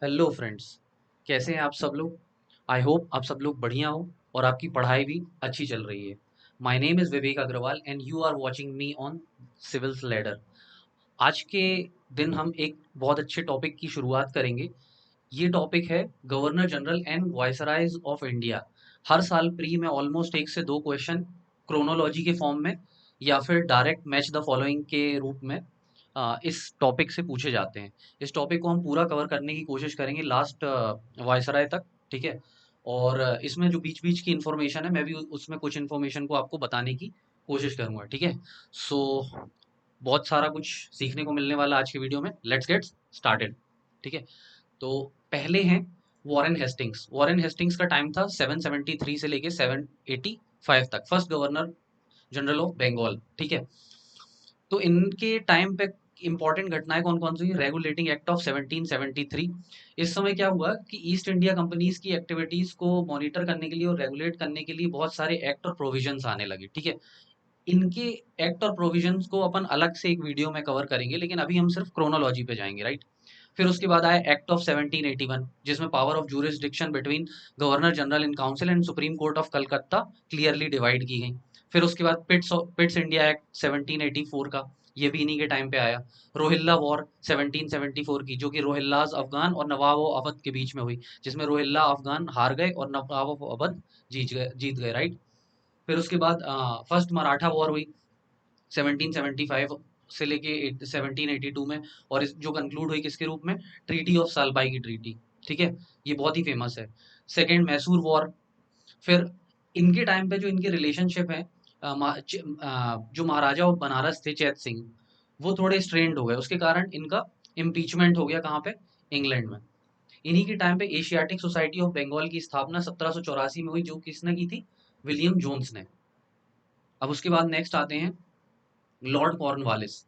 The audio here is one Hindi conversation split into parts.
Hello friends. कैसे हैं आप सब लोग। आई होप आप सब लोग बढ़िया हो और आपकी पढ़ाई भी अच्छी चल रही है। My name is Vivek Agrawal and you are watching me on Civils Ladder. आज के दिन हम एक बहुत अच्छे टॉपिक की शुरुआत करेंगे। ये टॉपिक है governor general and viceroys of India. हर साल प्री में ऑलमोस्ट एक से दो क्वेश्चन क्रोनोलॉजी के फॉर्म में या फिर डायरेक्ट मैच द फॉलोइंग के रूप में इस टॉपिक से पूछे जाते हैं। इस टॉपिक को हम पूरा कवर करने की कोशिश करेंगे लास्ट वायसराय तक। ठीक है। और इसमें जो बीच बीच की इंफॉर्मेशन है मैं भी उसमें कुछ इंफॉर्मेशन को आपको बताने की कोशिश करूंगा। ठीक है। सो बहुत सारा कुछ सीखने को मिलने वाला आज के वीडियो में। Let's get started. ठीक है। तो पहले हैं वॉरेन हेस्टिंग्स। वॉरेन हेस्टिंग्स का टाइम था 773 से लेके 785 तक, first governor general of Bengal. ठीक है। तो इनके टाइम पे इंपॉर्टेंट घटनाएं कौन कौन सी हुई। Regulating act of 1773। इस समय क्या हुआ कि ईस्ट इंडिया कंपनीज की एक्टिविटीज को मॉनिटर करने के लिए और रेगुलेट करने के लिए बहुत सारे एक्ट और प्रोविजंस आने लगे। ठीक है। इनके एक्ट और प्रोविजंस को अपन अलग से एक वीडियो में कवर करेंगे, लेकिन अभी हम सिर्फ क्रोनोलॉजी पे जाएंगे, राइट। फिर उसके बाद आया एक्ट ऑफ 1781, जिसमें power of जूरिसडिक्शन between governor general in council and supreme court of Calcutta clearly divide की गई। फिर उसके बाद पिट्स इंडिया एक्ट 1784 का, ये भी इन्हीं के टाइम पे आया। रोहिल्ला वॉर 1774 की, जो कि रोहिल्लाज अफगान और नवाब अवध के बीच में हुई, जिसमें रोहिल्ला अफगान हार गए और नवाब अवध जीत गए, राइट। फिर उसके बाद फर्स्ट मराठा वॉर हुई 1775 से लेके 1782 में, और जो कंक्लूड हुई किसके रूप में, ट्रीटी ऑफ सालबाई की ट्रीटी। ठीक है। ये बहुत ही फेमस है। Second Mysore war. फिर इनके टाइम पे जो इनके रिलेशनशिप है, जो महाराजा ऑफ बनारस थे चैत सिंह, वो थोड़े स्ट्रेंड हो गए। उसके कारण इनका इम्पीचमेंट हो गया कहाँ पे, इंग्लैंड में। इन्हीं के टाइम पे एशियाटिक सोसाइटी ऑफ बंगाल की स्थापना 1784 में हुई, जो किसने की थी, विलियम जोन्स ने। अब उसके बाद नेक्स्ट आते हैं लॉर्ड कॉर्नवालिस।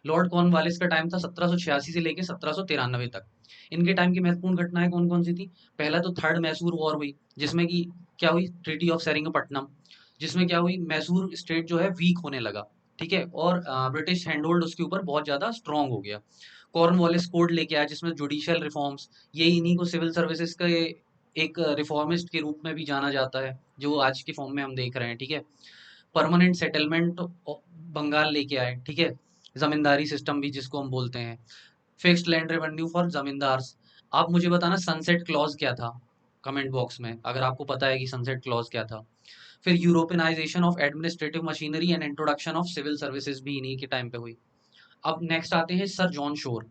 लॉर्ड कॉर्नवालिस का टाइम था 1786 से लेके 1793 तक। इनके टाइम की महत्वपूर्ण घटनाएं कौन कौन सी थी। पहला तो थर्ड मैसूर वॉर हुई, जिसमें कि क्या हुई, ट्रीटी ऑफ सेरिंगपट्टनम, जिसमें क्या हुई, मैसूर स्टेट जो है वीक होने लगा। ठीक है। और ब्रिटिश हैंडहोल्ड उसके ऊपर बहुत ज्यादा स्ट्रांग हो गया। कॉर्नवालिस कोड लेके आया, जिसमें जुडिशियल रिफॉर्म्स, ये इन्हीं को सिविल सर्विसेज के एक रिफॉर्मिस्ट के रूप में भी जाना जाता है, जो आज के फॉर्म में हम देख रहे हैं। ठीक है। परमानेंट सेटलमेंट बंगाल लेके आए। ठीक है। जमींदारी सिस्टम भी जिसको हम बोलते हैं, fixed land revenue for zamindars. आप मुझे बताना सनसेट क्लॉज क्या था, कमेंट बॉक्स में अगर आपको पता है कि सनसेट क्लॉज क्या था। फिर Europeanisation of administrative machinery and introduction of civil services भी इन्हीं के टाइम पे हुई। अब नेक्स्ट आते हैं सर जॉन शोर।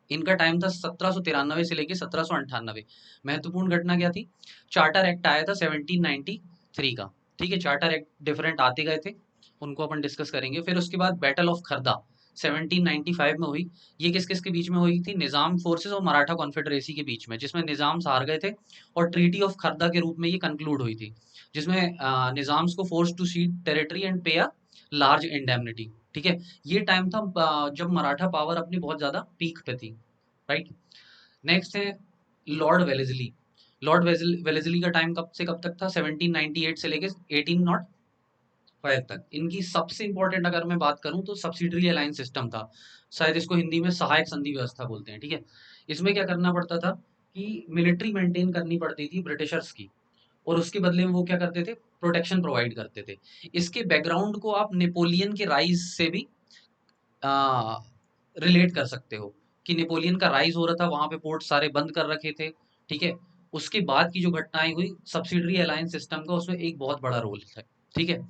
इनका टाइम था 1793 से लेके 1798। महत्वपूर्ण घटना क्या थी, चार्टर एक्ट आया था 1793 का। ठीक है। चार्टर एक्ट डिफरेंट आते गए थे, उनको अपन डिस्कस करेंगे। फिर उसके बाद बैटल ऑफ खरदा 1795 में हुई। ये किस किस के बीच में हुई थी, निजाम फोर्सेस और मराठा कॉन्फेडरेसी के बीच में, जिसमें निजाम हार गए थे। और ट्रीटी ऑफ खरदा के रूप में ये कंक्लूड हुई थी, जिसमें निजाम्स को force to cede territory and pay a large indemnity. ठीक है। ये टाइम था जब मराठा पावर अपनी बहुत ज्यादा पीक पे थी, राइट। नेक्स्ट है लॉर्ड वेलेस्ली। लॉर्ड वेलेस्ली का टाइम कब से कब तक था, 1798 से लेके 1805 तक। इनकी सबसे इंपॉर्टेंट अगर मैं बात करूं तो सब्सिडरी अलायंस सिस्टम था, शायद इसको हिंदी में सहायक संधि व्यवस्था बोलते हैं। ठीक है। इसमें क्या करना पड़ता था कि मिलिट्री मेंटेन करनी पड़ती थी ब्रिटिशर्स की, और उसके बदले में वो क्या करते थे, प्रोटेक्शन प्रोवाइड करते थे। इसके बैकग्राउंड को आप नेपोलियन के राइज से भी रिलेट कर सकते हो, कि नेपोलियन का राइज हो रहा था, वहां पे पोर्ट सारे बंद कर रखे थे। ठीक है। उसके बाद की जो घटनाएं हुई सब्सिडरी अलायंस सिस्टम का, उसमें एक बहुत बड़ा रोल है। ठीक है।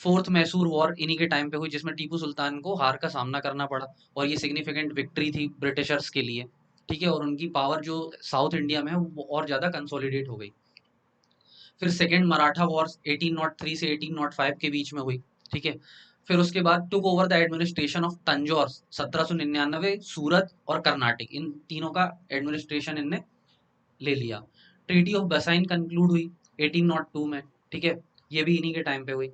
फोर्थ मैसूर वॉर इन्हीं के टाइम पे हुई, जिसमें टीपू सुल्तान को हार का सामना करना पड़ा, और ये सिग्निफिकेंट विक्ट्री थी ब्रिटिशर्स के लिए। ठीक है। और उनकी पावर जो साउथ इंडिया में है वो और ज्यादा कंसोलिडेट हो गई। फिर सेकेंड मराठा वॉर 1803 से 1805 के बीच में हुई। ठीक है। फिर उसके बाद took over the administration of Tanjore 1799, सूरत और कर्नाटक, इन तीनों का एडमिनिस्ट्रेशन इनने ले लिया। ट्रीटी ऑफ बसाइन कंक्लूड हुई 1802 में। ठीक है। ये भी इन्हीं के टाइम पे हुई।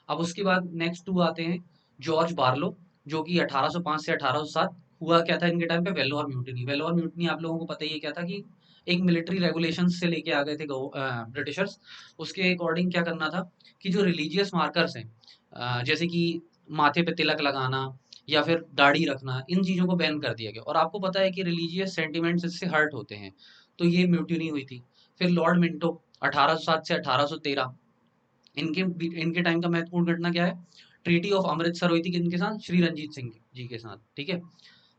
अब उसके बाद नेक्स्ट टू आते हैं जॉर्ज बार्लो, जो कि 1805 से 1807। हुआ क्या था इनके टाइम पे, वेल्लोर म्यूटिनी। वेल्लोर म्यूटिनी आप लोगों को पता ही है क्या था, कि एक मिलिट्री रेगुलेशन से लेके आ गए थे ब्रिटिशर्स। उसके अकॉर्डिंग क्या करना था कि जो रिलीजियस मार्कर्स हैं, जैसे कि माथे पे तिलक लगाना, या फिर दाढ़ी रखना, इन चीज़ों को बैन कर दिया गया। और आपको पता है कि रिलीजियस सेंटिमेंट्स इससे हर्ट होते हैं, तो ये म्यूटिनी हुई थी। फिर लॉर्ड मिंटो 1807 से 1813, इनके इनके टाइम का महत्वपूर्ण घटना क्या है? ट्रीटी ऑफ अमृतसर हुई थी किनके साथ? श्री रंजीत सिंह जी के साथ, ठीक है।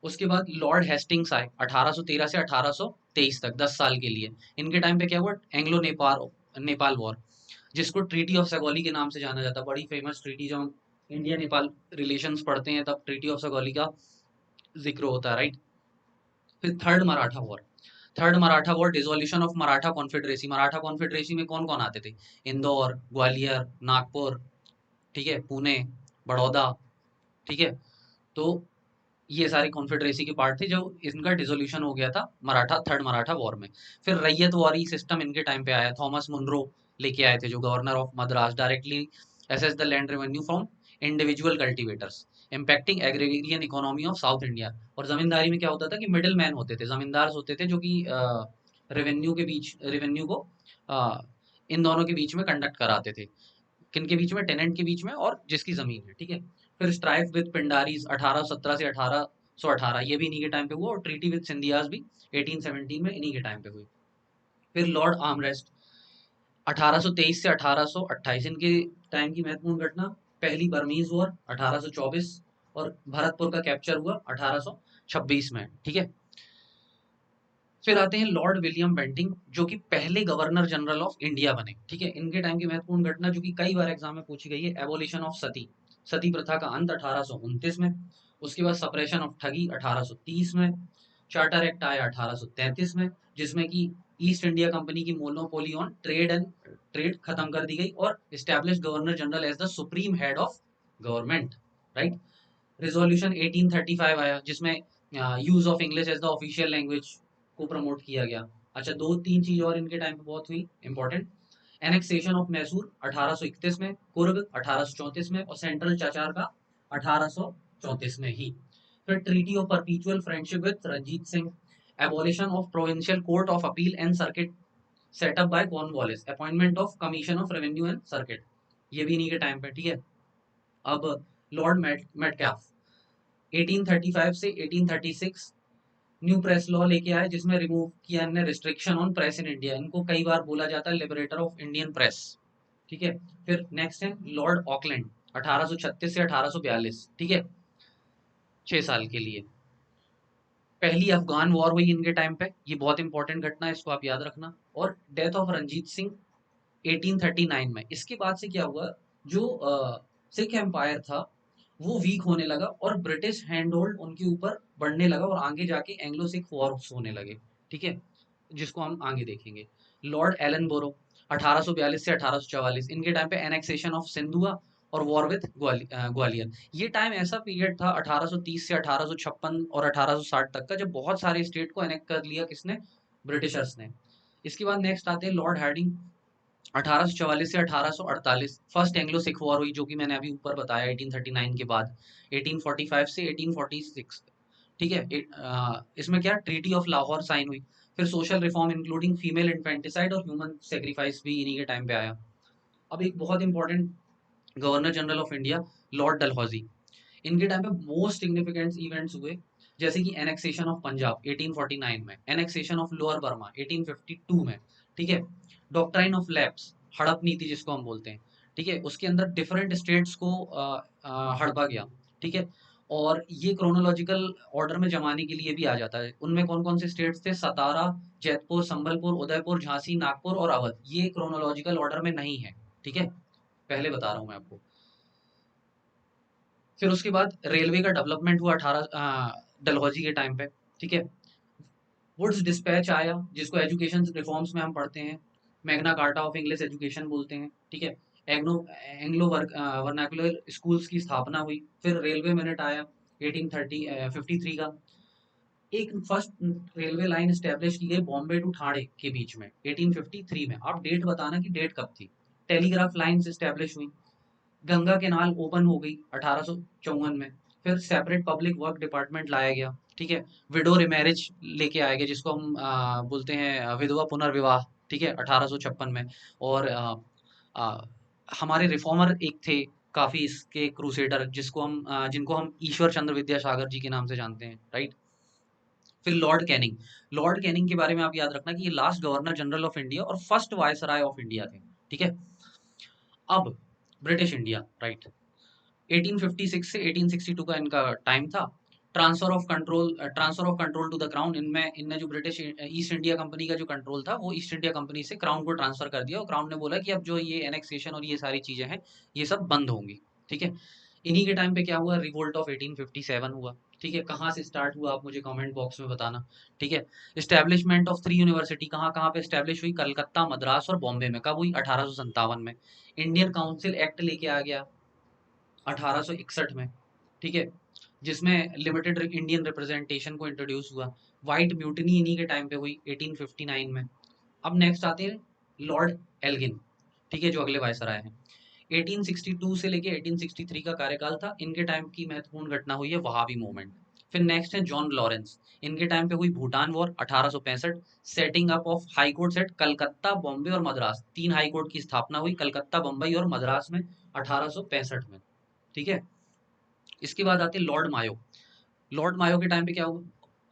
उसके बाद लॉर्ड हेस्टिंग्स आए 1813 से 1823 तक, 10 साल के लिए। इनके टाइम पे क्या हुआ? एंग्लो नेपाल नेपाल वॉर, जिसको ट्रीटी ऑफ सगौली के नाम से जाना जाता है। बड़ी फेमस ट्रीटी, जब हम इंडिया नेपाल रिलेशंस पढ़ते हैं तब ट्रीटी ऑफ सगौली का जिक्र होता है, राइट। फिर third Maratha war, dissolution of Maratha confederacy. Maratha confederacy में कौन कौन आते थे? इंदौर, ग्वालियर, नागपुर, ठीक है, पुणे, बड़ौदा, ठीक है। तो ये सारे कॉन्फेडरेसी के पार्ट थे, जो इनका डिसोल्यूशन हो गया था मराठा थर्ड मराठा वॉर में। फिर रैयतवारी सिस्टम इनके टाइम पे आया, थॉमस मुनरो लेके आए थे, जो governor of Madras, directly assess the land revenue from individual cultivators, impacting agrarian economy of south India. और जमींदारी में क्या होता था कि मिडिल मैन होते थे, जमींदार होते थे, जो कि रेवेन्यू को अ, इन दोनों के बीच में कंडक्ट कराते थे। किनके बीच में? टेनेंट के बीच में और जिसकी जमीन है, ठीक है। फिर स्ट्राइफ विद पिंडारीज 1817 से 1818, ये भी इन्हीं के टाइम पे हुआ। और ट्रीटी विद सिंधियाज भी 1817 में इन्हीं के टाइम पे हुई। फिर लॉर्ड आर्मरेस्ट 1823 से 1828, इनके टाइम की महत्वपूर्ण घटना, पहली बर्मीज वॉर 1824, और भरतपुर का कैप्चर हुआ 1826 में, ठीक है। फिर आते हैं लॉर्ड विलियम बेंटिंग, जो कि पहले गवर्नर जनरल ऑफ इंडिया बने, ठीक है। इनके टाइम की महत्वपूर्ण घटना, जो कि कई बार एग्जाम में पूछी गई है, एबोलिशन ऑफ सती प्रथा का अंत 1829 में। उसके बाद सप्रेशन ऑफ ठगी 1830 में। चार्टर एक्ट आया 1833 में, जिसमें कि ईस्ट इंडिया कंपनी की मोनोपोली ऑन ट्रेड खत्म कर दी गई, और establish governor general as the supreme head of government, right. Resolution 1835 आया, जिसमें use of English as the official language को प्रमोट किया गया। अच्छा, दो तीन चीज और इनके टाइम पे बहुत हुई इंपॉर्टेंट। एनेक्सेशन ऑफ मैसूर 1831 में, कुर्ग 1834 में, और सेंट्रल चाचार का 1834 में ही। फिर treaty of perpetual friendship with Ranjit Singh, abolition of provincial court of appeal and circuit setup by Cornwallis, appointment of commission of revenue and circuit, ये भी इन्हीं के टाइम पे, ठीक है। अब लॉर्ड मेटकैफ 1835 से 1836 न्यू प्रेस लॉ लेके आए, जिसमें रिमूव किया हमने restriction on press in India. इनको कई बार बोला जाता है लिबरेटर ऑफ इंडियन प्रेस, ठीक है। फिर नेक्स्ट है लॉर्ड ऑकलैंड 1836 से 1842, ठीक है, 6 साल के लिए। पहली अफगान वॉर हुई इनके टाइम पे, ये बहुत इंपॉर्टेंट घटना है, इसको आप याद रखना। और डेथ ऑफ रंजीत सिंह 1839 में। इसके बाद से क्या हुआ, जो सिख एम्पायर था वो वीक होने लगा, और ब्रिटिश हैंड होल्ड उनके ऊपर बढ़ने लगा, और आगे जाके एंग्लो सिख वॉर्स होने लगे, ठीक है, जिसको हम आगे देखेंगे। लॉर्ड एलन बोरो 1842 से 1844, इनके टाइम पे एनेक्सेशन ऑफ सिंध हुआ, और वॉर विद ग्वालियर। ये टाइम ऐसा पीरियड था 1830 से 1856 और 1860 तक का, जब बहुत सारे स्टेट को एनेक्ट कर लिया किसने? ब्रिटिशर्स ने। इसके बाद नेक्स्ट आते हैं लॉर्ड हार्डिंग 1844 से 1848, फर्स्ट एंग्लो सिख वॉर हुई, जो कि मैंने अभी ऊपर बताया 1839 के बाद। 1845 से 1846, ठीक है। इसमें क्या ट्रीटी ऑफ लाहौर साइन हुई। फिर social reform including female infanticide और ह्यूमन सेक्रीफाइस भी इन्हीं के टाइम पे आया। अब एक बहुत important governor general of India Lord Dalhousie, इनके टाइम पे मोस्ट सिग्निफिकेंट इवेंट्स हुए, जैसे कि एनेक्सेशन ऑफ पंजाब 1849 में, एनेक्सेशन ऑफ लोअर बर्मा 1852 में, ठीक है। डॉक्ट्राइन ऑफ लैप्स, हड़प नीति जिसको हम बोलते हैं, ठीक है, उसके अंदर डिफरेंट स्टेट्स को हड़पा गया, ठीक है। और ये क्रोनोलॉजिकल ऑर्डर में जमाने के लिए भी आ जाता है। उनमें कौन कौन से स्टेट्स थे? सतारा, जैतपुर, संबलपुर, उदयपुर, झांसी, नागपुर और अवध। ये क्रोनोलॉजिकल ऑर्डर में नहीं है, ठीक है, पहले बता रहा हूं मैं आपको। फिर उसके बाद रेलवे का डेवलपमेंट हुआ 18 डलहौजी के टाइम पे, ठीक है। वुड्स डिस्पैच आया, जिसको एजुकेशन रिफॉर्म्स में हम पढ़ते हैं, Magna carta of English education बोलते हैं, ठीक है। एग्नो एंग्लो वर्नाकुलर स्कूल्स की स्थापना हुई। फिर रेलवे मिनट आया 1853 का। एक फर्स्ट रेलवे लाइन स्टैब्लिश की गई बॉम्बे टू ठाणे के बीच में 1853 में। आप डेट बताना कि डेट कब थी। टेलीग्राफ लाइन्स स्टैब्लिश हुई। गंगा केनाल ओपन हो गई 1854 में। फिर सेपरेट पब्लिक वर्क डिपार्टमेंट लाया गया, ठीक है। विडो रिमैरिज लेके आया गया, जिसको हम बोलते हैं विधवा पुनर्विवाह, ठीक है, 1856 में। और हमारे रिफॉर्मर एक थे, काफी इसके क्रूसेडर जिनको हम ईश्वर चंद्र विद्यासागर जी के नाम से जानते हैं, राइट। फिर लॉर्ड कैनिंग के बारे में आप याद रखना कि ये last governor general of India और फर्स्ट वायसराय ऑफ इंडिया थे, ठीक है। अब ब्रिटिश इंडिया, राइट। 1856 से 1862 का इनका टाइम था। Transfer of control to the crown, इनमें इनने जो ब्रिटिश ईस्ट इंडिया कंपनी का जो कंट्रोल था वो ईस्ट इंडिया कंपनी से क्राउन को ट्रांसफर कर दिया, और क्राउन ने बोला कि अब जो ये एनेक्सेशन और ये सारी चीजें हैं ये सब बंद होंगी, ठीक है। इन्हीं के टाइम पे क्या हुआ, रिवोल्ट ऑफ 1857 हुआ, ठीक है। कहाँ से स्टार्ट हुआ आप मुझे कमेंट बॉक्स में बताना, ठीक है। स्टैब्लिशमेंट ऑफ 3 यूनिवर्सिटी कहाँ कहाँ पे स्टैब्लिश हुई, कलकत्ता, मद्रास और बॉम्बे में। कब हुई, 1857 में। इंडियन काउंसिल एक्ट लेके आ गया 1861 में, ठीक है, जिसमें लिमिटेड इंडियन रिप्रेजेंटेशन को इंट्रोड्यूस हुआ। व्हाइट म्यूटनी इन्हीं के टाइम पे हुई 1859 में। अब नेक्स्ट आते हैं लॉर्ड एल्गिन, ठीक है, जो अगले वायसराय हैं। 1862 से लेके 1863 का कार्यकाल था, इनके टाइम की महत्वपूर्ण घटना हुई है वहाबी मूवमेंट। फिर नेक्स्ट है जॉन लॉरेंस, इनके टाइम पे हुई Bhutan war 1865। Setting up of high court at Calcutta, Bombay और मद्रास, 3 हाई कोर्ट की स्थापना हुई कलकत्ता, बम्बई और मद्रास में 1865 में, ठीक है। इसके बाद आते हैं लॉर्ड मायो। लॉर्ड मायो के टाइम पे क्या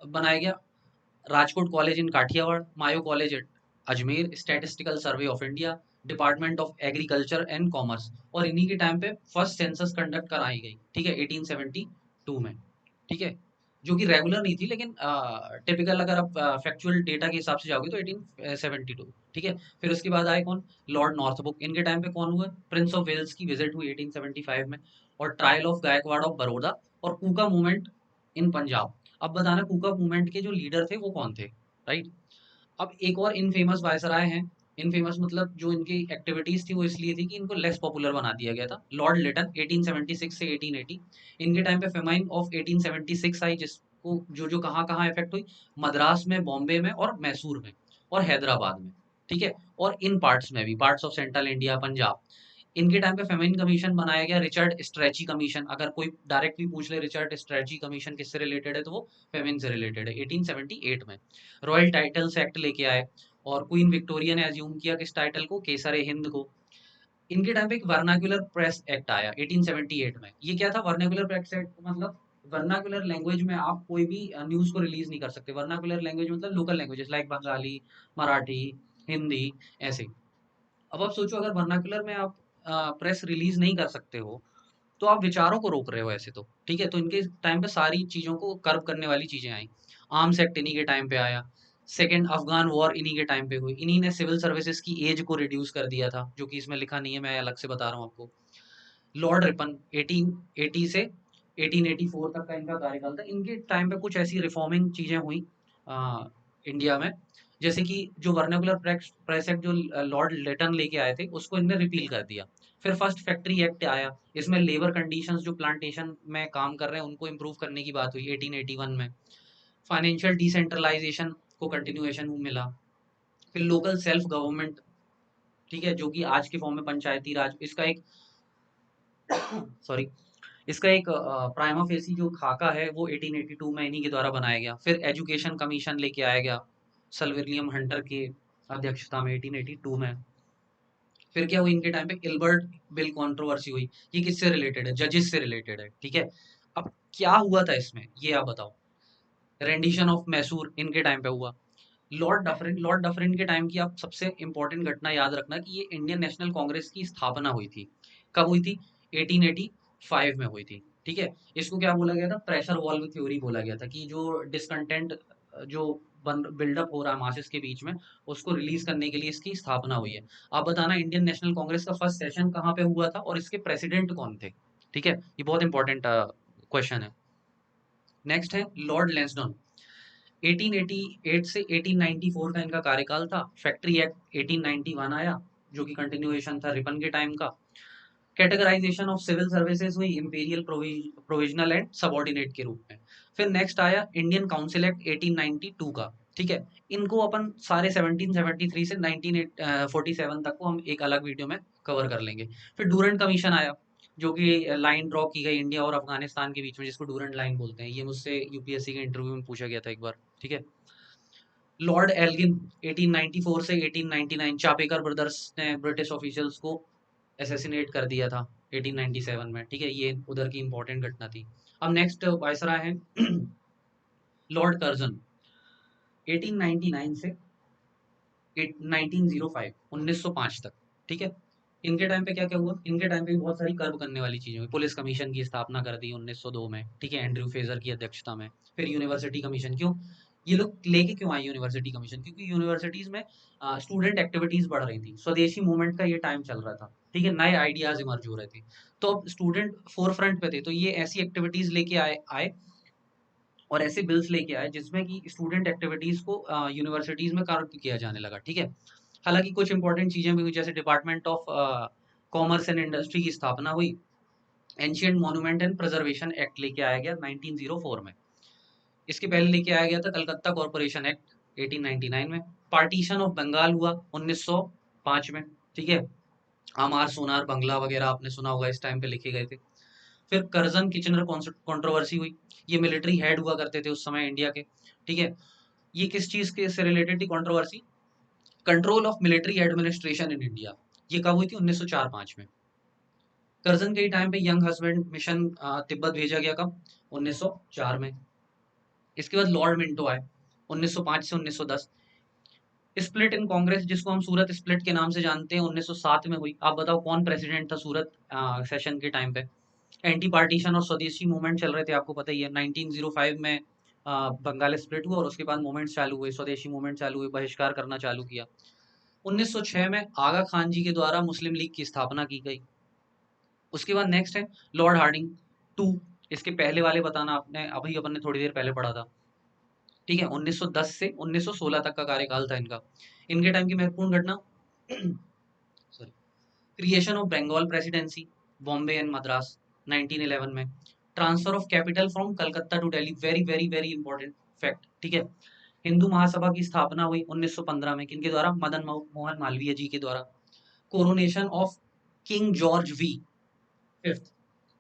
बनाया गया, Rajkot college in Kathiawar, Mayo college at Ajmer, statistical survey of India, department of agriculture and commerce. और इन्हीं के टाइम पे फर्स्ट सेंसस कंडक्ट कराई गई, ठीक है, 1872 में, ठीक है, जो कि रेगुलर नहीं थी, लेकिन टिपिकल अगर आप फैक्चुअल डेटा के हिसाब से जाओगे तो 1872, ठीक है। फिर उसके बाद आए कौन, लॉर्ड नॉर्थबुक, इनके टाइम पे कौन हुआ, प्रिंस ऑफ वेल्स की विजिट हुई 1875 में। और trial of Gaekwad of Baroda और कूका मूवमेंट इन पंजाब। अब बताना कूका मूवमेंट के जो लीडर थे वो कौन थे, राइट। अब एक और इनफेमस वायसराय हैं, इनफेमस मतलब जो इनकी एक्टिविटीज थी वो इसलिए थी कि इनको लेस पॉपुलर बना दिया गया था। लॉर्ड लिटन 1876 से 1880, इनके टाइम पे फेमाइन ऑफ 1876 आई, जिसको जो जो कहाँ कहाँ इफेक्ट हुई, मद्रास में, बॉम्बे में और मैसूर में और हैदराबाद में, ठीक है। और इन पार्ट्स में भी, parts of central India, Punjab. इनके टाइम पे फेमिन कमीशन बनाया गया, रिचर्ड स्ट्रेची कमीशन। अगर कोई डायरेक्टली पूछ ले रिचर्ड स्ट्रेची कमीशन किससे रिलेटेड है, तो वो फेमिन से रिलेटेड है, 1878 में। रॉयल टाइटल्स एक्ट लेके आए, और क्वीन विक्टोरिया ने अज्यूम किया किस टाइटल को, केसर हिंद को। इनके टाइम पे एक वर्नाक्युलर प्रेस एक्ट आया 1878 में। ये क्या था वर्नाक्युलर प्रेस एक्ट, मतलब वर्नाक्युलर लैंग्वेज में आप कोई भी न्यूज को रिलीज नहीं कर सकते। वर्नाक्युलर लैंग्वेज मतलब local languages like Bengali, Marathi, Hindi, ऐसे। अब आप सोचो अगर वर्नाकुलर में आप प्रेस रिलीज नहीं कर सकते हो, तो आप विचारों को रोक रहे हो ऐसे तो, ठीक है। तो इनके टाइम पे सारी चीजों को कर्व करने वाली चीजें आई। आर्म्स एक्ट इन्हीं के टाइम पे आया। सेकेंड अफगान वॉर इन्हीं के टाइम पे हुई। इन्हीं ने सिविल सर्विसेज की एज को रिड्यूस कर दिया था, जो कि इसमें लिखा नहीं है, मैं अलग से बता रहा हूँ आपको। लॉर्ड रिपन 1880 से 1884 तक का इनका कार्यकाल था। इनके टाइम पे कुछ ऐसी रिफॉर्मिंग चीजें हुई इंडिया में, जैसे कि जो वर्नाकुलर प्रेस एक्ट जो लॉर्ड लेटन लेके आए थे उसको इनने रिपील कर दिया। फिर फर्स्ट फैक्ट्री एक्ट आया, इसमें लेबर कंडीशंस जो प्लांटेशन में काम कर रहे हैं उनको इम्प्रूव करने की बात हुई 1881 में। फाइनेंशियल डिसेंट्रलाइजेशन को कंटिन्यूएशन मिला। फिर लोकल सेल्फ गवर्नमेंट, ठीक है, जो कि आज के फॉर्म में पंचायती राज, इसका एक सॉरी, इसका एक प्राइमा फेसी जो खाका है वो 1882 में इन्हीं के द्वारा बनाया गया। फिर एजुकेशन कमीशन लेके आया गया सर विलियम हंटर के अध्यक्षता में 1882 में। फिर क्या हुई इनके टाइम पे, इल्बर्ट बिल कंट्रोवर्सी हुई। ये किससे रिलेटेड है, जजेस से रिलेटेड है, ठीक है। अब क्या हुआ था इसमें ये आप बताओ। रेंडिशन ऑफ मैसूर इनके टाइम पे हुआ। लॉर्ड डफरिन के टाइम की आप सबसे इंपॉर्टेंट घटना याद रखना कि ये इंडियन नेशनल कांग्रेस की स्थापना हुई थी। कब हुई थी, 1885 में हुई थी, ठीक है। इसको क्या बोला गया था, प्रेशर वॉल्व थ्योरी बोला गया था, कि जो डिसकंटेंट जो बिल्डअप हो रहा है मासेस के बीच में, उसको रिलीज करने के लिए इसकी स्थापना हुई है। आप बताना इंडियन नेशनल कांग्रेस का फर्स्ट सेशन कहाँ पे हुआ था और इसके प्रेसिडेंट कौन थे, ठीक है। ये बहुत इंपॉर्टेंट क्वेश्चन है। नेक्स्ट है लॉर्ड लेंसडॉन, 1888 से 1894 का इनका कार्यकाल था। फैक्ट्री एक्ट 1891 आया, जो कि कंटिन्यूएशन था रिपन के टाइम का। कैटेगराइजेशन ऑफ सिविल सर्विसेज हुई इंपीरियल, प्रोविजनल एंड सबऑर्डिनेट के रूप में। फिर नेक्स्ट आया इंडियन काउंसिल एक्ट 1892 का, ठीक है। इनको अपन सारे 1773 से 1947 तक को हम एक अलग वीडियो में कवर कर लेंगे। फिर डूरेंट कमीशन आया, जो कि लाइन ड्रॉ की गई इंडिया और अफगानिस्तान के बीच में, जिसको डूरेंट लाइन बोलते हैं। ये मुझसे यूपीएससी के इंटरव्यू में पूछा गया था एक बार, ठीक है। लॉर्ड एल्गिन 1894 से 1899, चापेकर ब्रदर्स ने ब्रिटिश ऑफिशियल्स को असैसिनेट कर दिया था। 1897 में, ठीक है, ये उधर की इंपॉर्टेंट घटना थी। अब नेक्स्ट वायसराय है लॉर्ड कर्जन, 1899 से 1905 1905 तक, ठीक है। इनके टाइम पे क्या क्या हुआ, इनके टाइम पे भी बहुत सारी कर्व करने वाली चीजें हुई। पुलिस कमीशन की स्थापना कर दी 1902 में, ठीक है, एंड्रयू फेजर की अध्यक्षता में। फिर यूनिवर्सिटी कमीशन, क्यों ये लोग लेके क्यों आए यूनिवर्सिटी कमीशन, क्योंकि यूनिवर्सिटीज में स्टूडेंट एक्टिविटीज बढ़ रही थी, स्वदेशी मूवमेंट का ये टाइम चल रहा था, ठीक है, नए आइडियाज इमर्ज हो रहे थे। तो अब स्टूडेंट फोर फ्रंट पे थे, तो ये ऐसी एक्टिविटीज लेके आए और ऐसे बिल्स लेके आए जिसमें कि स्टूडेंट एक्टिविटीज को यूनिवर्सिटीज में कार्य किया जाने लगा, ठीक है। हालांकि कुछ इंपॉर्टेंट चीजें भी हुई, जैसे department of commerce and industry की स्थापना हुई। Ancient monument and preservation act लेके आया गया 1904 में। इसके पहले लेके आया गया था कलकत्ता कॉर्पोरेशन एक्ट 1899 में। पार्टीशन ऑफ बंगाल हुआ 1905 में, ठीक है। आमार सोनार बंगला वगैरह आपने सुना होगा, इस टाइम पे लिखे गए थे। फिर करजन किचनर कंट्रोवर्सी हुई। ये मिलिट्री हेड हुआ करते थे उस समय इंडिया के, ठीक है। ये किस चीज के से रिलेटेड थी controversy, control of military administration in India. ये कब हुई थी, 1904-5 में। करजन के टाइम पे यंग हस्बैंड मिशन तिब्बत भेजा गया, कब, 1904 में। इसके बाद लॉर्ड मिंटो आए 1905 से 1910। स्प्लिट इन कांग्रेस, जिसको हम सूरत स्प्लिट के नाम से जानते हैं, 1907 में हुई। आप बताओ कौन प्रेसिडेंट था सूरत सेशन के टाइम पे। एंटी पार्टीशन और स्वदेशी मूवमेंट चल रहे थे, आपको पता ही है। 1905 में बंगाल स्प्लिट हुआ और उसके बाद मूवमेंट चालू हुए, स्वदेशी मूवमेंट चालू हुई, बहिष्कार करना चालू किया। 1906 में आगा खान जी के द्वारा मुस्लिम लीग की स्थापना की गई। उसके बाद नेक्स्ट है लॉर्ड हार्डिंग टू। इसके पहले वाले बताना आपने, अभी अपन ने थोड़ी देर पहले पढ़ा था, ठीक है। 1910 से 1916 तक का कार्यकाल था इनका। इनके टाइम की महत्वपूर्ण घटना sorry, creation of Bengal presidency, Bombay and Madras 1911 में। Transfer of capital from Calcutta to Delhi, very very very important fact, ठीक है। हिंदू महासभा की स्थापना हुई 1915 में, किनके द्वारा, मदन मोहन मालवीय जी के द्वारा। Coronation of king George we fifth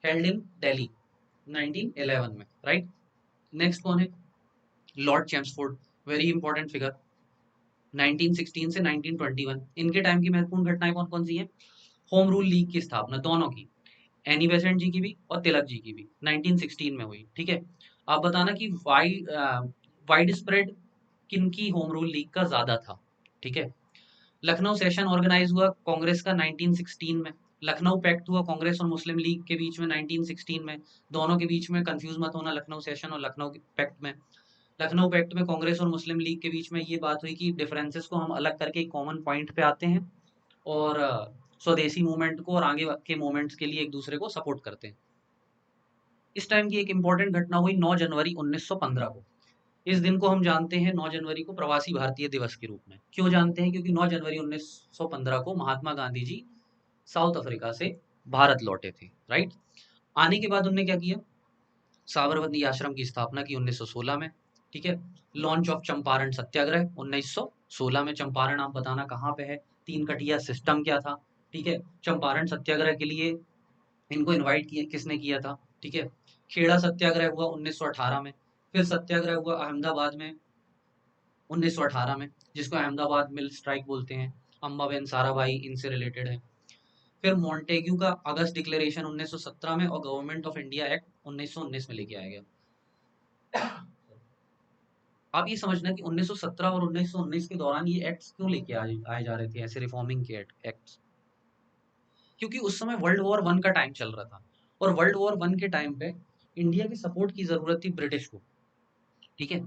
held in Delhi 1911 में, राइट। नेक्स्ट कौन है, Lord Chelmsford, very important figure, 1916 से 1921। इनके टाइम की महत्वपूर्ण घटनाएं कौन कौन सी हैं, होम रूल लीग की स्थापना दोनों की, एनी बेसेंट जी की भी और तिलक जी की भी 1916 में हुई, ठीक है। आप बताना कि वाइड स्प्रेड किनकी होम रूल लीग का ज्यादा था, ठीक है। लखनऊ सेशन ऑर्गेनाइज हुआ कांग्रेस का 1916 में। लखनऊ पैक्ट हुआ कांग्रेस और मुस्लिम लीग के बीच में 1916 में। दोनों के बीच में कंफ्यूज मत होना, लखनऊ सेशन और लखनऊ पैक्ट में। लखनऊ पैक्ट में कांग्रेस और मुस्लिम लीग के बीच में ये बात हुई कि डिफरेंसेस को हम अलग करके एक कॉमन पॉइंट पे आते हैं और स्वदेशी मूवमेंट को और आगे के मूवमेंट्स के लिए एक दूसरे को सपोर्ट करते हैं। इस टाइम की एक इंपॉर्टेंट घटना हुई 9 जनवरी 1915 को। इस दिन को हम जानते हैं 9 जनवरी को प्रवासी भारतीय दिवस के रूप में। क्यों जानते हैं, क्योंकि 9 जनवरी 1915 को महात्मा गांधी जी साउथ अफ्रीका से भारत लौटे थे, राइट। आने के बाद उन्होंने क्या किया, साबरमती आश्रम की स्थापना की 1916 में, ठीक है। लॉन्च ऑफ चंपारण सत्याग्रह 1916 में। चंपारण आप बताना कहाँ पे है, तीन कटिया सिस्टम क्या था, ठीक है। चंपारण सत्याग्रह के लिए इनको इनवाइट किया किसने किया था, ठीक है। खेड़ा सत्याग्रह हुआ 1918 में। फिर सत्याग्रह हुआ अहमदाबाद में 1918 में, जिसको अहमदाबाद मिल स्ट्राइक बोलते हैं। अम्माबेन साराभाई इनसे रिलेटेड है। फिर मॉन्टेग्यू का अगस्त डिक्लेरेशन 1917 में और गवर्नमेंट ऑफ इंडिया एक्ट 1919 में लेके आया गया। आप ये समझना कि 1917 और 1919 के दौरान ये एक्ट्स क्यों लेके आए जा रहे थे, ऐसे रिफॉर्मिंग के एक्ट्स, क्योंकि उस समय वर्ल्ड वॉर वन का टाइम चल रहा था। और वर्ल्ड वॉर वन के टाइम पे इंडिया की सपोर्ट की जरूरत थी ब्रिटिश को, ठीक है।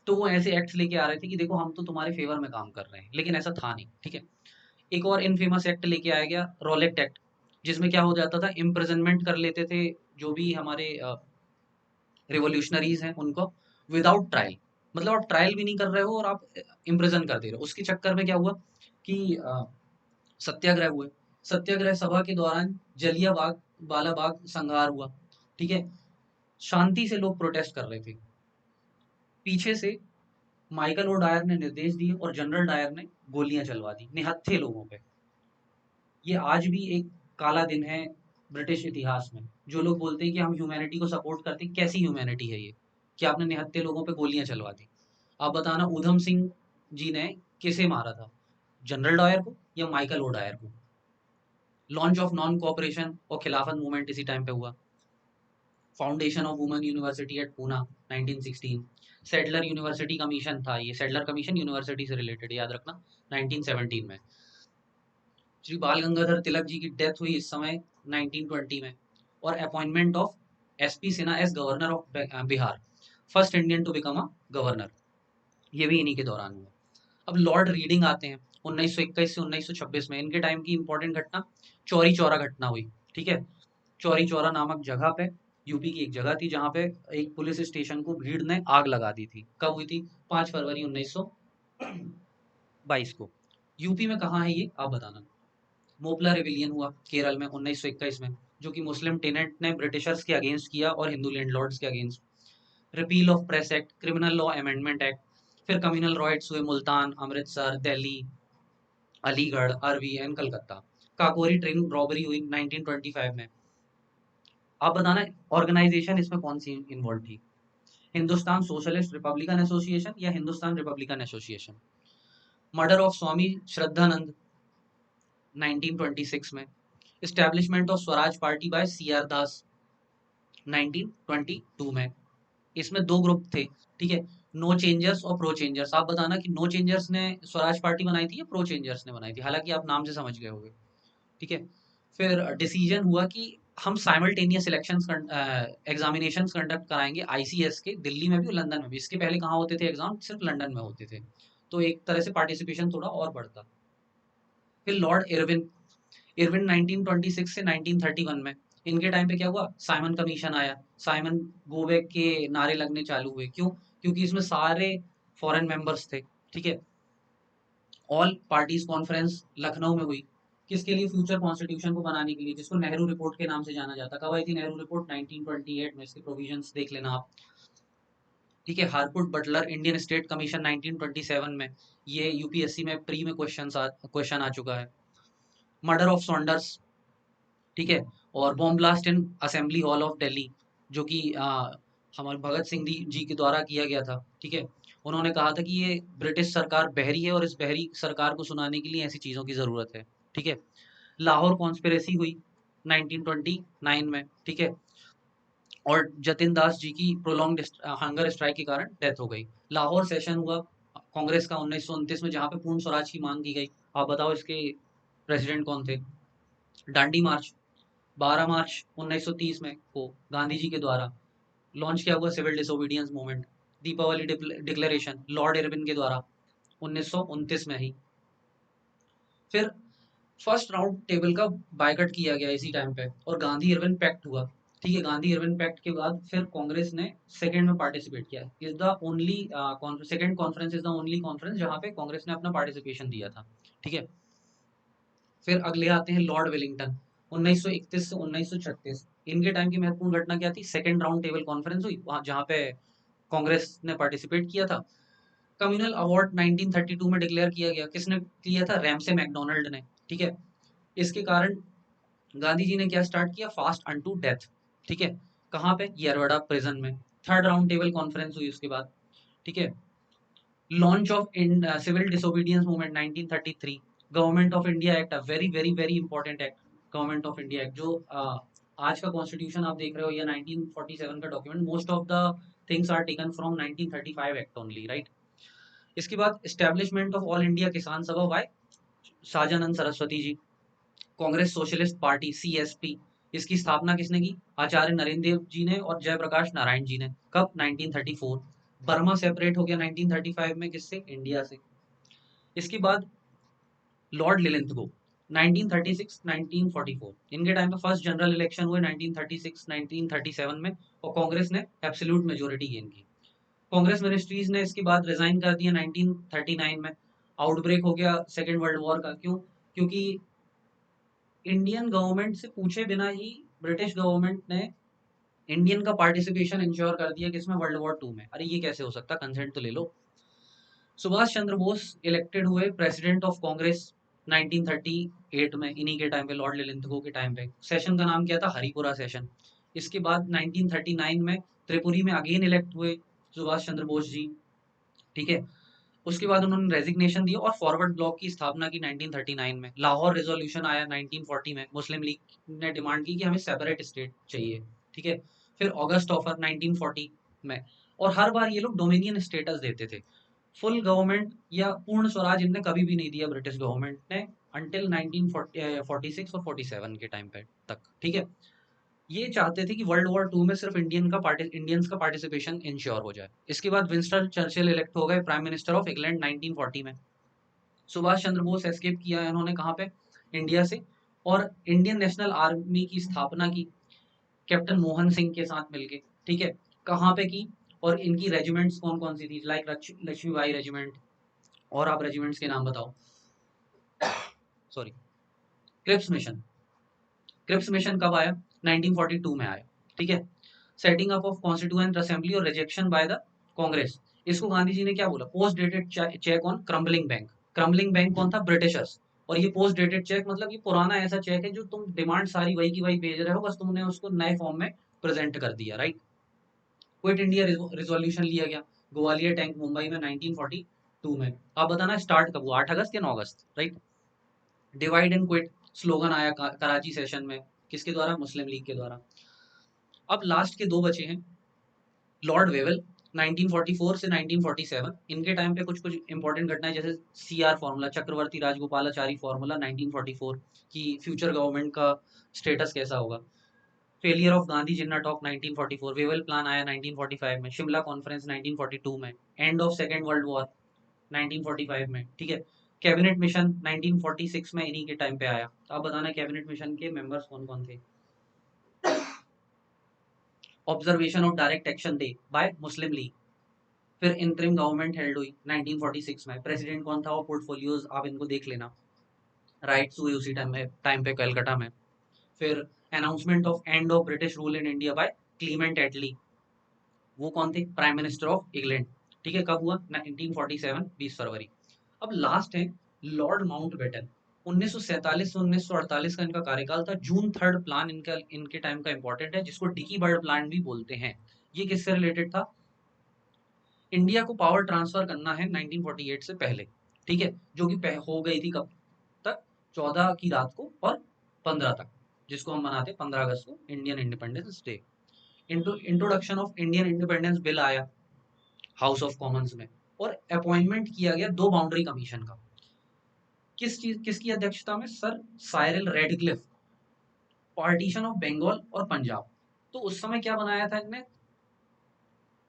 तो वो ऐसे एक्ट्स लेके आ रहे थे कि देखो हम तो तुम्हारे फेवर में काम कर रहे हैं, लेकिन ऐसा था नहीं, ठीक है। एक और इनफेमस एक्ट लेके आया गया, रोलेक्ट एक्ट, जिसमें क्या हो जाता था, इम्प्रिजनमेंट कर लेते थे जो भी हमारे रिवोल्यूशनरीज हैं उनको, विदाउट ट्रायल। मतलब आप ट्रायल भी नहीं कर रहे हो और आप इम्प्रिजन कर दे रहे हो। उसके चक्कर में क्या हुआ कि सत्याग्रह हुए। सत्याग्रह सभा के दौरान जलिया बाग वाला बाग संहार हुआ, ठीक है। शांति से लोग प्रोटेस्ट कर रहे थे। पीछे से माइकल ओ डायर ने निर्देश दिए और जनरल डायर ने गोलियां चलवा दी निहत्थे लोगों पे। ये आज भी एक काला दिन है ब्रिटिश इतिहास में। जो लोग बोलते हैं कि हम ह्यूमैनिटी को सपोर्ट करते हैं, कैसी ह्यूमैनिटी है ये कि आपने निहत्थे लोगों पे गोलियां चलवा दी। आप बताना ऊधम सिंह जी ने किसे मारा था, जनरल डायर को या माइकल ओ डायर को। लॉन्च ऑफ नॉन कोऑपरेशन और खिलाफत मूवमेंट इसी टाइम पे हुआ। Foundation of women university at Poona 1916। Sadler university commission था, ये सेडलर कमीशन यूनिवर्सिटी से रिलेटेड, याद रखना, 1917 में। श्री बाल गंगाधर तिलक जी की डेथ हुई इस समय 1920 में। और appointment of SP Sinha as governor of Bihar, first Indian to become a governor, ये भी इन्हीं के दौरान हुआ। अब लॉर्ड रीडिंग आते हैं 1921 से 1926 में। इनके टाइम की इंपॉर्टेंट घटना चौरी चौरा घटना हुई। ठीक है, चौरी चौरा नामक जगह पे, यूपी की एक जगह थी जहाँ पे एक पुलिस स्टेशन को भीड़ ने आग लगा दी थी। कब हुई थी? 5 फरवरी 1922 को। यूपी में कहाँ है ये आप बताना। मोपला रिविलियन हुआ केरल में 1921 में, जो कि मुस्लिम टेनेंट ने ब्रिटिशर्स के अगेंस्ट किया और हिंदू लैंडलॉर्ड्स के against. Repeal of press act, criminal law amendment act. फिर कम्युनल राइट्स हुए मुल्तान, अमृतसर, दिल्ली, अलीगढ़, अरवी and Calcutta. Kakori train robbery हुई 1925 में। आप बताना ऑर्गेनाइजेशन इसमें कौन सी इन्वॉल्व थी। हिंदुस्तान सोशलिस्ट रिपब्लिकन एसोसिएशन या Hindustan republican association. Murder of Swami Shraddhanand 1926 में। Establishment of Swaraj party by C R Das 1922 में। इसमें दो ग्रुप थे, ठीक है, नो चेंजर्स और प्रो चेंजर्स। आप बताना कि नो चेंजर्स ने स्वराज पार्टी बनाई थी या प्रो चेंजर्स ने बनाई थी, हालांकि आप नाम से समझ गए होंगे। ठीक है, फिर डिसीजन हुआ कि हम साइमल्टेनियस इलेक्शंस एग्जामिनेशंस कंडक्ट कराएंगे आईसीएस के, दिल्ली में भी और लंदन में भी। इसके पहले कहाँ होते थे एग्जाम? सिर्फ लंदन में होते थे, तो एक तरह से पार्टिसिपेशन थोड़ा और बढ़ता। फिर लॉर्ड इरविन, इरविन 1926 से 1931 में। इनके टाइम पे क्या हुआ? साइमन कमीशन आया, साइमन गोबेक के नारे लगने चालू हुए। क्यों? क्योंकि इसमें सारे फॉरेन मेंबर्स थे। ठीक है, ऑल पार्टीज कॉन्फ्रेंस लखनऊ में हुई। किसके लिए? फ्यूचर कॉन्स्टिट्यूशन को बनाने के लिए, जिसको नेहरू रिपोर्ट के नाम से जाना जाता। कब आई थी नेहरू रिपोर्ट? 1928 में। इसके प्रोविजंस देख लेना आप। ठीक है, हारपुट बटलर इंडियन स्टेट कमीशन 1927 में। ये यूपीएससी में प्री में क्वेश्चन आ चुका है। मर्डर ऑफ सॉन्डर्स, ठीक है, और bomb blast in assembly hall of Delhi, जो कि हमारे भगत सिंह जी के द्वारा किया गया था। ठीक है, उन्होंने कहा था कि ये ब्रिटिश सरकार बहरी है और इस बहरी सरकार को सुनाने के लिए ऐसी चीज़ों की ज़रूरत है। ठीक है, लाहौर कॉन्स्पिरेसी हुई 1929 में। ठीक है, और जतिन दास जी की प्रोलॉन्ग्ड हंगर स्ट्राइक के कारण डेथ हो गई। लाहौर सेशन हुआ कांग्रेस का 1929 में, जहाँ पे पूर्ण स्वराज की मांग की गई। आप बताओ इसके प्रेसिडेंट कौन थे? दांडी मार्च 12 मार्च 1930 में को गांधी जी के द्वारा लॉन्च किया हुआ civil disobedience movement. Deepavali declaration Lord Irwin के द्वारा 1929 में ही। फिर फर्स्ट राउंड टेबल का बायकट किया गया इसी टाइम पे, और गांधी इरविन पैक्ट हुआ। ठीक है, गांधी इरविन पैक्ट के बाद फिर कांग्रेस ने सेकंड में पार्टिसिपेट किया। Is the only second conference is the only conference जहां पे कांग्रेस ने अपना पार्टिसिपेशन दिया था। ठीक है, फिर अगले आते हैं लॉर्ड वेलिंगटन 1931 से 1936। इनके टाइम की महत्वपूर्ण घटना क्या थी? सेकंड राउंड टेबल कॉन्फ्रेंस हुई वहां, जहां पे कांग्रेस ने पार्टिसिपेट किया था। कम्युनल अवार्ड 1932 में डिक्लेयर किया गया। किसने किया था? रैमसे मैकडोनल्ड ने। ठीक है, इसके कारण गांधी जी ने क्या स्टार्ट किया? Fast unto death. ठीक है, कहाँ पे? येरवड़ा प्रिजन में। थर्ड राउंड टेबल कॉन्फ्रेंस हुई उसके बाद। ठीक है, launch of civil disobedience movement 1933। Government of India act, very very very important act, government of India act, जो आज का कॉन्स्टिट्यूशन आप देख रहे हो या 1947 का document, most of the things are taken from 1935 act only, right. इसके बाद establishment of all India Kisan Sabha by Sahajanand Saraswati ji. Congress socialist party CSP, इसकी स्थापना किसने की? आचार्य नरेंद्र देव जी ने और जयप्रकाश नारायण जी ने। कब? 1934। बर्मा सेपरेट हो गया 1935 में, किससे? इंडिया से। इसके बाद लॉर्ड लिलिंथगो 1936 1944। इनके टाइम पे फर्स्ट जनरल इलेक्शन हुए 1936 1937 में, और कांग्रेस ने एब्सोल्यूट मेजोरिटी गेन की। कांग्रेस मिनिस्ट्रीज ने इसके बाद रिजाइन कर दिया 1939 में। आउटब्रेक हो गया सेकेंड वर्ल्ड वॉर का। क्यों? क्योंकि इंडियन गवर्नमेंट से पूछे बिना ही ब्रिटिश गवर्नमेंट ने इंडियन का पार्टिसिपेशन इंश्योर कर दिया किसमें? वर्ल्ड वॉर टू में। अरे ये कैसे हो सकता? कंसेंट तो ले लो। सुभाष चंद्र बोस इलेक्टेड हुए प्रेसिडेंट ऑफ कांग्रेस 1938 में, इन्हीं के टाइम पे, लॉर्ड लिलिंथगो के टाइम पे। सेशन का नाम क्या था? हरिपुरा सेशन। इसके बाद 1939 में त्रिपुरी में अगेन इलेक्ट हुए सुभाष चंद्र बोस जी। ठीक है, उसके बाद उन्होंने रेजिग्नेशन दिया और फॉरवर्ड ब्लॉक की स्थापना की 1939 में। लाहौर रेजोल्यूशन आया 1940 में, मुस्लिम लीग ने डिमांड की कि हमें सेपरेट स्टेट चाहिए, ठीक है। फिर अगस्त ऑफर 1940 में, और हर बार ये लोग डोमिनियन स्टेटस देते थे। फुल गवर्नमेंट या पूर्ण स्वराज इनने कभी भी नहीं दिया ब्रिटिश गवर्नमेंट ने, अंटिल 1946 और 47 के टाइम पे तक, ठीक है। ये चाहते थे कि वर्ल्ड वॉर टू में सिर्फ इंडियंस का पार्टिसिपेशन इंश्योर हो जाए। इसके बाद विंस्टन चर्चिल इलेक्ट हो गए प्राइम मिनिस्टर ऑफ इंग्लैंड 1940 में। सुभाष चंद्र बोस एस्केप किया है इन्होंने कहाँ पे, इंडिया से, और इंडियन नेशनल आर्मी की स्थापना की कैप्टन मोहन सिंह के साथ मिलके, ठीक है। कहाँ पे की, और इनकी रेजिमेंट्स कौन कौन सी थी, लाइक लक्ष्मीबाई रेजिमेंट, और आप रेजिमेंट्स के नाम बताओ। Sorry. Cripps mission, Cripps mission कब आया, 1942 में आया, ठीक है। Setting up of constituent assembly और रिजेक्शन बाय द कांग्रेस, इसको गांधी जी ने क्या बोला, post dated cheque on crumbling bank. Crumbling bank कौन था, ब्रिटिशर्स। और ये पोस्ट डेटेड चेक मतलब ये पुराना ऐसा चेक है जो तुम डिमांड सारी वही की वही भेज रहे हो, बस तुमने उसको नए फॉर्म में प्रेजेंट कर दिया, राइट। क्विट इंडिया रिजोल्यूशन लिया गया ग्वालियर टैंक मुंबई में 1942 में। आप बताना स्टार्ट कब हुआ, 8 अगस्त या 9 अगस्त, right. Divide and quit slogan आया कराची सेशन में, किसके द्वारा, मुस्लिम लीग के द्वारा। अब लास्ट के दो बचे हैं, लॉर्ड वेवल 1944 से 1947, इनके टाइम पे कुछ कुछ इंपॉर्टेंट घटनाएं, जैसे सीआर फॉर्मूला, चक्रवर्ती राजगोपालाचारी फॉर्मूला 1944 की फ्यूचर गवर्नमेंट का स्टेटस कैसा होगा। Failure of Gandhi Jinnah talk 1944, Wavell plan आया 1945 में, शिमला कॉन्फ्रेंस 1942 में, end of second world war 1945 में, ठीक है। कैबिनेट मिशन 1946 में इन्हीं के टाइम पे आया। आप बताना कैबिनेट मिशन के मेंबर्स कौन कौन थे। Observation of direct action day bye Muslim league. फिर इंटरिम गवर्नमेंट हेल्ड हुई 1946 में, प्रेसिडेंट कौन था, वो पोर्टफोलियोज आप इनको देख लेना। राइट्स हुए उसी टाइम पे कलकत्ता में। फिर announcement of end of British rule in India by Clement Attlee, वो कौन थे, प्राइम मिनिस्टर ऑफ इंग्लैंड, ठीक है। कब हुआ, 1947 20 फरवरी। अब लास्ट है लॉर्ड माउंटबेटन, 1947 से 1948 का इनका कार्यकाल था। जून थर्ड प्लान इनका इनके टाइम का इंपॉर्टेंट है, जिसको डिकी बर्ड प्लान भी बोलते हैं। ये किससे रिलेटेड था, इंडिया को पावर ट्रांसफर करना है 1948 से पहले, ठीक है। जो कि हो गई थी कब तक, 14 की रात को और 15 तक, जिसको हम मनाते हैं 15 अगस्त को Indian independence day. Introduction of Indian independence bill आया हाउस ऑफ कॉमन्स में, और अपॉइंटमेंट किया गया दो बाउंड्री कमीशन का। किसकी अध्यक्षता में, Sir Cyril Radcliffe. Partition of Bengal और पंजाब, तो उस समय क्या बनाया था इनने,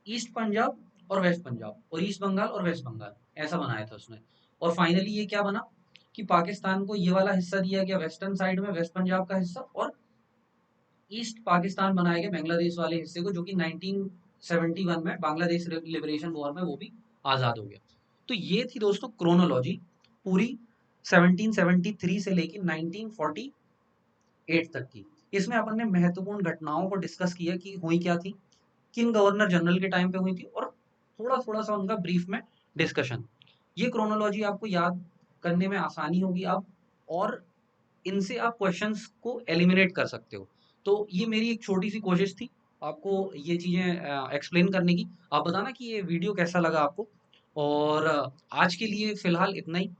ईस्ट पंजाब और वेस्ट पंजाब, और ईस्ट बंगाल और वेस्ट बंगाल, ऐसा बनाया था उसने। और फाइनली ये क्या बना कि पाकिस्तान को ये वाला हिस्सा दिया गया वेस्टर्न साइड में, वेस्ट पंजाब का हिस्सा, और ईस्ट पाकिस्तान बनाया गया बांग्लादेश वाले हिस्से को, जो कि 1971 में बांग्लादेश लिबरेशन वॉर में वो भी आजाद हो गया। तो ये थी दोस्तों क्रोनोलॉजी पूरी 1773 से लेकर 1948 तक की। इसमें अपन ने महत्वपूर्ण घटनाओं को डिस्कस किया कि हुई क्या थी, किन गवर्नर जनरल के टाइम पे हुई थी, और थोड़ा थोड़ा सा उनका ब्रीफ में डिस्कशन। ये क्रोनोलॉजी आपको याद करने में आसानी होगी अब, और इनसे आप क्वेश्चंस को एलिमिनेट कर सकते हो। तो ये मेरी एक छोटी सी कोशिश थी आपको ये चीज़ें एक्सप्लेन करने की। आप बताना कि ये वीडियो कैसा लगा आपको, और आज के लिए फिलहाल इतना ही।